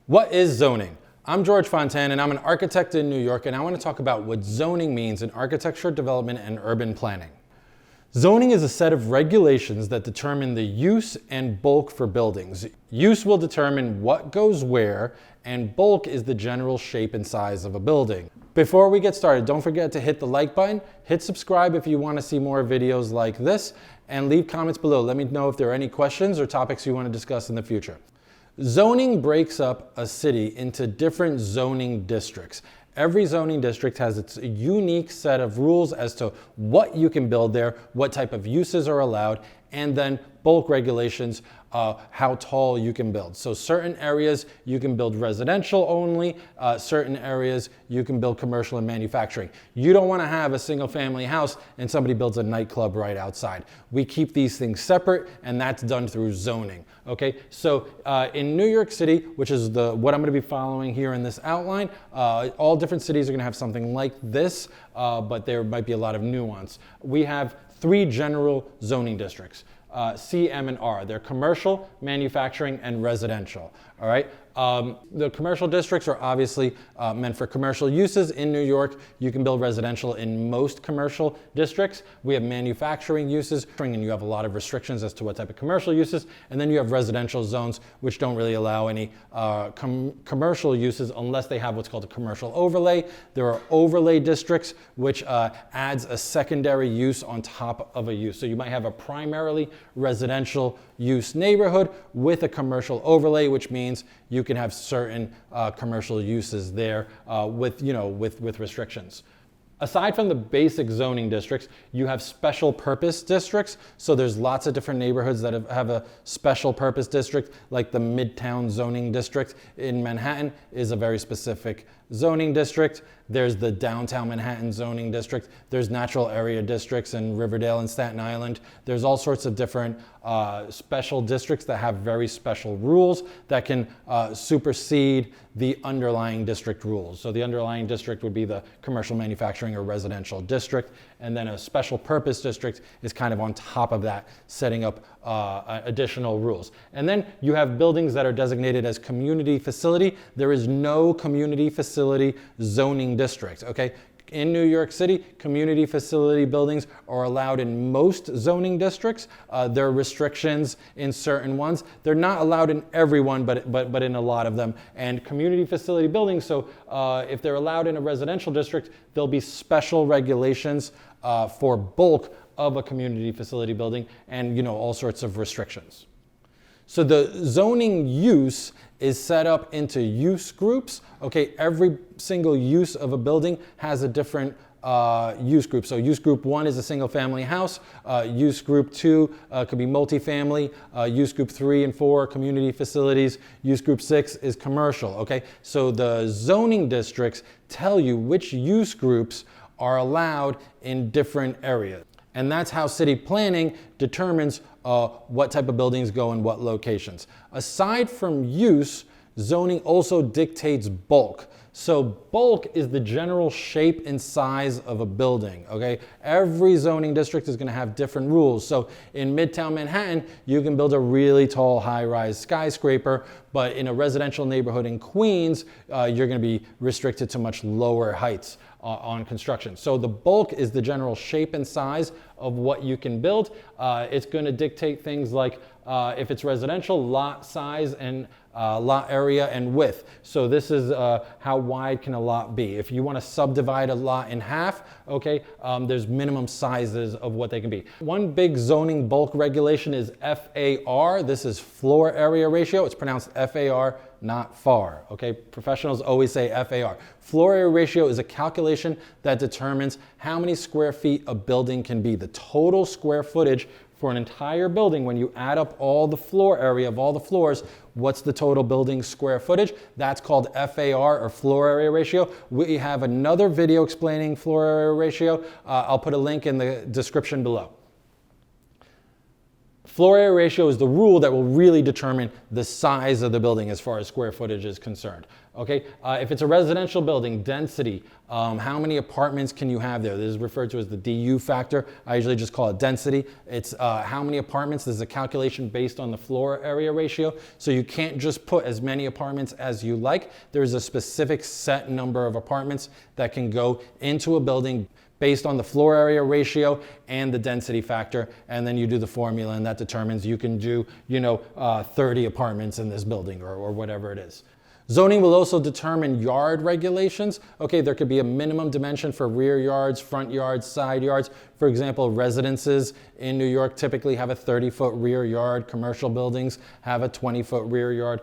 What is zoning? I'm Jorge Fontan and I'm an architect in New York, and I want to talk about what zoning means in architecture, development, and urban planning. Zoning is a set of regulations that determine the use and bulk for buildings. Use will determine what goes where, and bulk is the general shape and size of a building. Before we get started, don't forget to hit the like button, hit subscribe if you want to see more videos like this, and leave comments below. Let me know if there are any questions or topics you want to discuss in the future. Zoning breaks up a city into different zoning districts. Every zoning district has its unique set of rules as to what you can build there, what type of uses are allowed, and then bulk regulations, how tall you can build. So certain areas you can build residential only, certain areas you can build commercial and manufacturing. You don't want to have a single family house and somebody builds a nightclub right outside. We keep these things separate, and that's done through zoning. Okay, so in New York City, which is what I'm going to be following here in this outline, all different cities are going to have something like this, but there might be a lot of nuance. We have three general zoning districts. C, M, and R. They're commercial, manufacturing, and residential. All right. The commercial districts are obviously meant for commercial uses. In New York, you can build residential in most commercial districts. We have manufacturing uses, and you have a lot of restrictions as to what type of commercial uses. And then you have residential zones, which don't really allow any commercial uses unless they have what's called a commercial overlay. There are overlay districts, which adds a secondary use on top of a use. So you might have a primarily residential use neighborhood with a commercial overlay, which means you can have certain commercial uses there with restrictions. Aside from the basic zoning districts, you have special purpose districts. So there's lots of different neighborhoods that have a special purpose district, like the Midtown zoning district in Manhattan is a very specific zoning district. There's the downtown Manhattan zoning district. There's natural area districts in Riverdale and Staten Island. There's all sorts of different special districts that have very special rules that can supersede the underlying district rules. So the underlying district would be the commercial, manufacturing, or residential district. And then a special purpose district is kind of on top of that, setting up additional rules. And then you have buildings that are designated as community facility. There is no community facility zoning district, okay? In New York City, community facility buildings are allowed in most zoning districts. There are restrictions in certain ones. They're not allowed in every one, but in a lot of them. And community facility buildings, so if they're allowed in a residential district, there'll be special regulations for bulk of a community facility building, and all sorts of restrictions. So the zoning use is set up into use groups. Okay, every single use of a building has a different use group. So use group 1 is a single family house. Use group 2 could be multifamily. Use group 3 and 4 community facilities. Use group 6 is commercial. Okay, so the zoning districts tell you which use groups are allowed in different areas. And that's how city planning determines what type of buildings go in what locations. Aside from use, zoning also dictates bulk. So bulk is the general shape and size of a building, okay? Every zoning district is gonna have different rules. So in Midtown Manhattan, you can build a really tall high-rise skyscraper, but in a residential neighborhood in Queens, you're gonna be restricted to much lower heights on construction. So the bulk is the general shape and size of what you can build. It's gonna dictate things like if it's residential, lot size and lot area and width. So this is how wide can a lot be. If you want to subdivide a lot in half, okay, there's minimum sizes of what they can be. One big zoning bulk regulation is FAR. This is floor area ratio. It's pronounced FAR, not FAR. Okay, professionals always say FAR. Floor area ratio is a calculation that determines how many square feet a building can be. The total square footage for an entire building, when you add up all the floor area of all the floors, what's the total building square footage? That's called FAR, or floor area ratio. We have another video explaining floor area ratio. I'll put a link in the description below. Floor area ratio is the rule that will really determine the size of the building as far as square footage is concerned. Okay, if it's a residential building, density, how many apartments can you have there? This is referred to as the DU factor. I usually just call it density. It's how many apartments. This is a calculation based on the floor area ratio. So you can't just put as many apartments as you like. There's a specific set number of apartments that can go into a building based on the floor area ratio and the density factor, and then you do the formula, and that determines you can do, 30 apartments in this building or whatever it is. Zoning will also determine yard regulations. Okay, there could be a minimum dimension for rear yards, front yards, side yards. For example, residences in New York typically have a 30-foot rear yard. Commercial buildings have a 20-foot rear yard.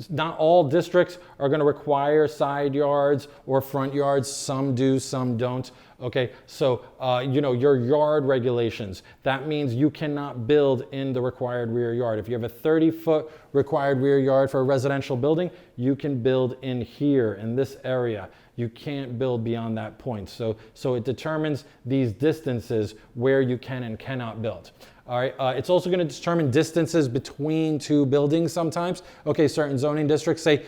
Not all districts are going to require side yards or front yards. Some do, some don't. Okay, so your yard regulations, that means you cannot build in the required rear yard. If you have a 30-foot required rear yard for a residential building, you can build in here, in this area. You can't build beyond that point. So it determines these distances where you can and cannot build. All right, it's also going to determine distances between two buildings sometimes. Okay, certain zoning districts say,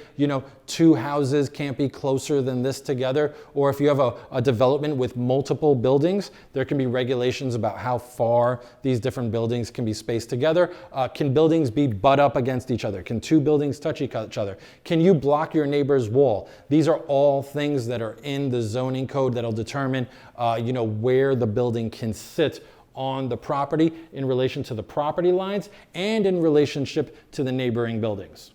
two houses can't be closer than this together. Or if you have a development with multiple buildings, there can be regulations about how far these different buildings can be spaced together. Can buildings be butt up against each other? Can two buildings touch each other? Can you block your neighbor's wall? These are all things that are in the zoning code that'll determine, where the building can sit on the property in relation to the property lines and in relationship to the neighboring buildings.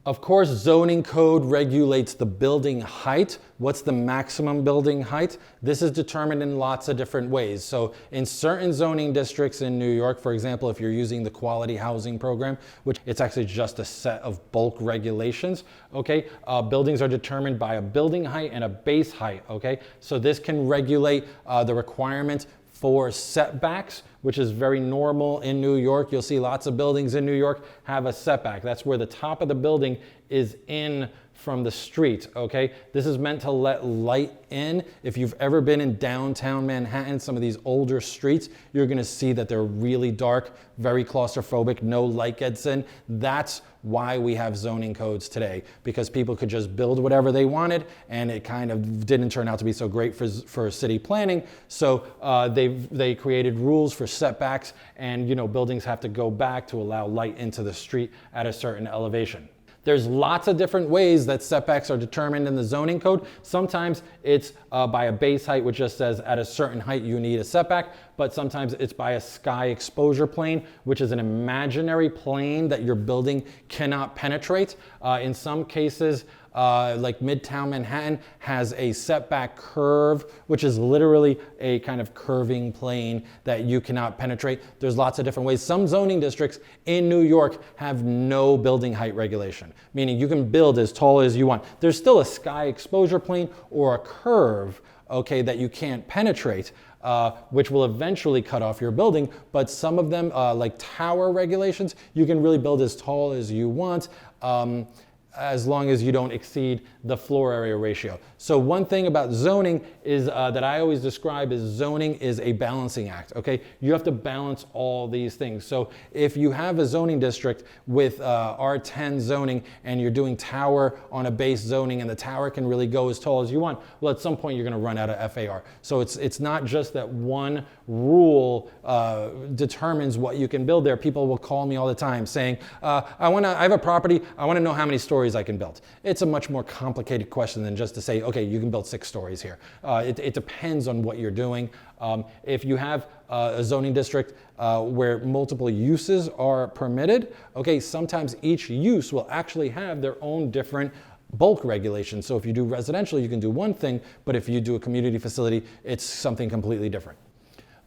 Of course, zoning code regulates the building height. What's the maximum building height? This is determined in lots of different ways. So in certain zoning districts in New York, for example, if you're using the quality housing program, which it's actually just a set of bulk regulations, okay? Buildings are determined by a building height and a base height, okay? So this can regulate the requirement for setbacks, which is very normal in New York. You'll see lots of buildings in New York have a setback. That's where the top of the building is in from the street, okay? This is meant to let light in. If you've ever been in downtown Manhattan, some of these older streets, you're gonna see that they're really dark, very claustrophobic, no light gets in. That's why we have zoning codes today, because people could just build whatever they wanted, and it kind of didn't turn out to be so great for city planning. So they created rules for setbacks, and buildings have to go back to allow light into the street at a certain elevation. There's lots of different ways that setbacks are determined in the zoning code. Sometimes it's by a base height, which just says at a certain height you need a setback, but sometimes it's by a sky exposure plane, which is an imaginary plane that your building cannot penetrate. In some cases, like Midtown Manhattan has a setback curve, which is literally a kind of curving plane that you cannot penetrate. There's lots of different ways. Some zoning districts in New York have no building height regulation, meaning you can build as tall as you want. There's still a sky exposure plane or a curve, okay, that you can't penetrate, which will eventually cut off your building. But some of them, like tower regulations, you can really build as tall as you want, as long as you don't exceed the floor area ratio. So one thing about zoning is that I always describe is zoning is a balancing act, okay? You have to balance all these things. So if you have a zoning district with R10 zoning and you're doing tower on a base zoning and the tower can really go as tall as you want, well, at some point you're gonna run out of FAR. So it's not just that one rule determines what you can build there. People will call me all the time saying, I have a property, I wanna know how many stories I can build. It's a much more complicated question than just to say, okay, you can build 6 stories here. It depends on what you're doing. If you have a zoning district where multiple uses are permitted, okay, sometimes each use will actually have their own different bulk regulations. So if you do residential, you can do one thing, but if you do a community facility, it's something completely different.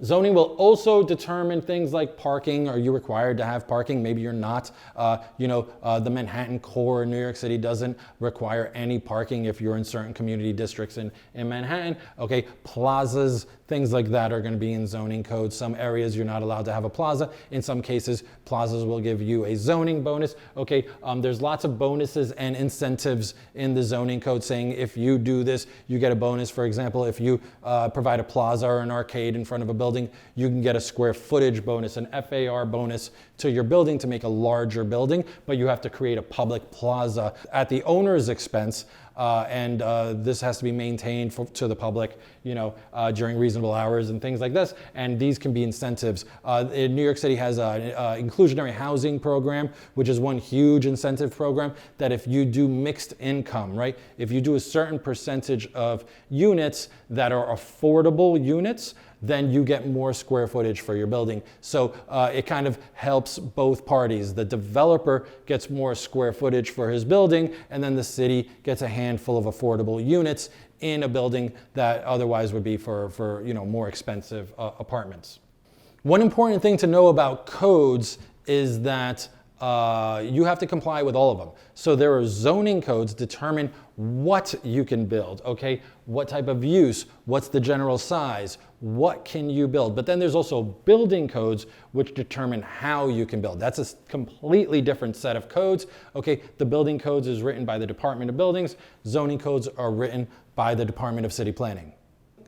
Zoning will also determine things like parking. Are you required to have parking? Maybe you're not. The Manhattan core in New York City doesn't require any parking if you're in certain community districts in Manhattan. Okay, plazas, things like that are going to be in zoning code. Some areas you're not allowed to have a plaza. In some cases, plazas will give you a zoning bonus. Okay, there's lots of bonuses and incentives in the zoning code saying if you do this, you get a bonus. For example, if you provide a plaza or an arcade in front of a building, building, you can get a square footage bonus, an FAR bonus to your building to make a larger building, but you have to create a public plaza at the owner's expense. This has to be maintained to the public, during reasonable hours and things like this. And these can be incentives. New York City has an inclusionary housing program, which is one huge incentive program that if you do mixed income, right? If you do a certain percentage of units that are affordable units, then you get more square footage for your building. So it kind of helps both parties. The developer gets more square footage for his building, and then the city gets a handful of affordable units in a building that otherwise would be for more expensive apartments. One important thing to know about codes is that you have to comply with all of them. So there are zoning codes determine what you can build, okay? What type of use, what's the general size, what can you build? But then there's also building codes which determine how you can build. That's a completely different set of codes, okay? The building codes is written by the Department of Buildings. Zoning codes are written by the Department of City Planning.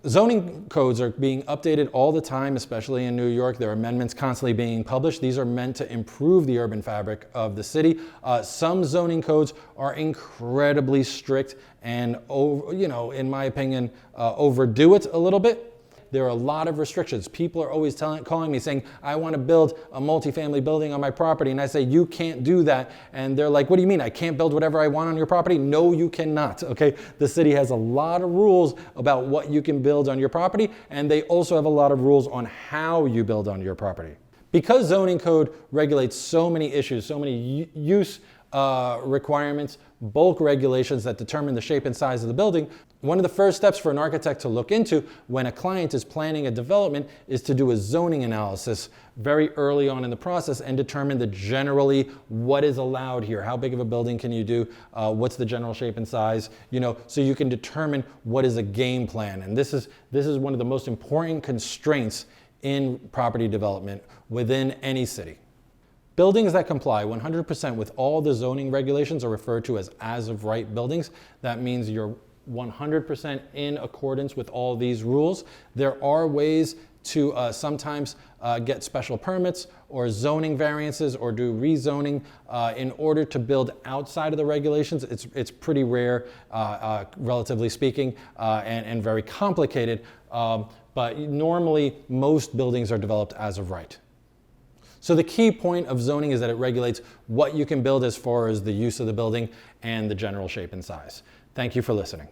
Zoning codes are being updated all the time, especially in New York. There are amendments constantly being published. These are meant to improve the urban fabric of the city. Some zoning codes are incredibly strict and, in my opinion, overdo it a little bit. There are a lot of restrictions. People are always calling me saying, I want to build a multifamily building on my property. And I say, you can't do that. And they're like, what do you mean? I can't build whatever I want on your property? No, you cannot. Okay. The city has a lot of rules about what you can build on your property. And they also have a lot of rules on how you build on your property. Because zoning code regulates so many issues, so many use requirements, bulk regulations that determine the shape and size of the building, one of the first steps for an architect to look into when a client is planning a development is to do a zoning analysis very early on in the process and determine generally what is allowed here. How big of a building can you do? What's the general shape and size? So you can determine what is a game plan. And this is one of the most important constraints in property development within any city. Buildings that comply 100% with all the zoning regulations are referred to as of right buildings. That means you're 100% in accordance with all these rules. There are ways to sometimes get special permits or zoning variances or do rezoning in order to build outside of the regulations. It's pretty rare, relatively speaking, and very complicated. But normally, most buildings are developed as of right. So the key point of zoning is that it regulates what you can build as far as the use of the building and the general shape and size. Thank you for listening.